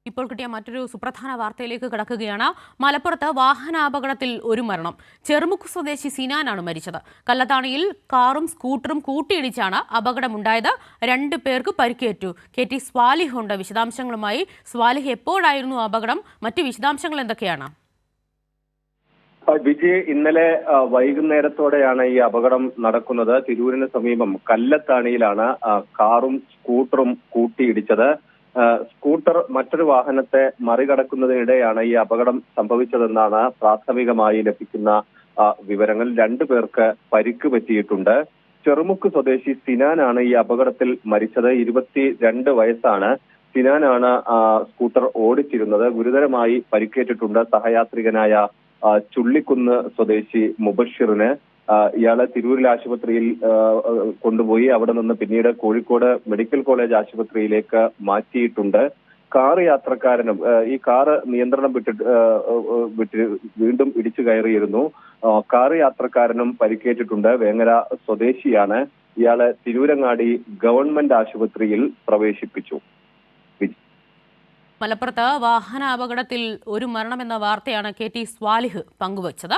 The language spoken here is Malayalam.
ഇപ്പോൾ കിട്ടിയ മറ്റൊരു സുപ്രധാന വാർത്തയിലേക്ക് കടക്കുകയാണ്. മലപ്പുറത്ത് വാഹനാപകടത്തിൽ ഒരു മരണം. ചെറുമുക്ക് സ്വദേശി സിനാനാണ് മരിച്ചത്. കല്ലത്താണിയിൽ കാറും സ്കൂട്ടറും കൂട്ടിയിടിച്ചാണ് അപകടമുണ്ടായത്. 2 പേർക്ക് പരിക്കേറ്റു. KT സ്വാലിഹ് ഉണ്ട് വിശദാംശങ്ങളുമായി. സ്വാലിഹ്, എപ്പോഴായിരുന്നു അപകടം? മറ്റ് വിശദാംശങ്ങൾ എന്തൊക്കെയാണ്? വിജയ്, ഇന്നലെ വൈകുന്നേരത്തോടെയാണ് ഈ അപകടം നടക്കുന്നത്. തിരൂരിന് സമീപം കല്ലത്താണിയിലാണ് കാറും സ്കൂട്ടറും കൂട്ടിയിടിച്ചത്. സ്കൂട്ടർ മറ്റൊരു വാഹനത്തെ മറികടക്കുന്നതിനിടെയാണ് ഈ അപകടം സംഭവിച്ചതെന്നാണ് പ്രാഥമികമായി ലഭിക്കുന്ന വിവരങ്ങൾ. 2 പേർക്ക് പരിക്ക് പറ്റിയിട്ടുണ്ട്. ചെറുമുക്ക് സ്വദേശി സിനാനാണ് ഈ അപകടത്തിൽ മരിച്ചത്. 22 വയസ്സാണ്. സിനാനാണ് സ്കൂട്ടർ ഓടിച്ചിരുന്നത്. ഗുരുതരമായി പരിക്കേറ്റിട്ടുണ്ട്. സഹയാത്രികനായ ചുള്ളിക്കുന്ന് സ്വദേശി മുബഷിറിന് ഇയാളെ തിരൂരിൽ ആശുപത്രിയിൽ കൊണ്ടുപോയി. അവിടെ നിന്ന് പിന്നീട് കോഴിക്കോട് മെഡിക്കൽ കോളേജ് ആശുപത്രിയിലേക്ക് മാറ്റിയിട്ടുണ്ട്. കാർ യാത്രക്കാരനും ഈ കാറ് നിയന്ത്രണം വിട്ട് വീണ്ടും ഇടിച്ചു കയറിയിരുന്നു. കാർ യാത്രക്കാരനും പരിക്കേറ്റിട്ടുണ്ട്. വേങ്ങര സ്വദേശിയാണ്. ഇയാളെ തിരൂരങ്ങാടി ഗവൺമെന്റ് ആശുപത്രിയിൽ പ്രവേശിപ്പിച്ചു. മലപ്പുറത്ത് വാഹനാപകടത്തിൽ ഒരു മരണമെന്ന വാർത്തയാണ് KT സ്വാലിഹ് പങ്കുവച്ചത്.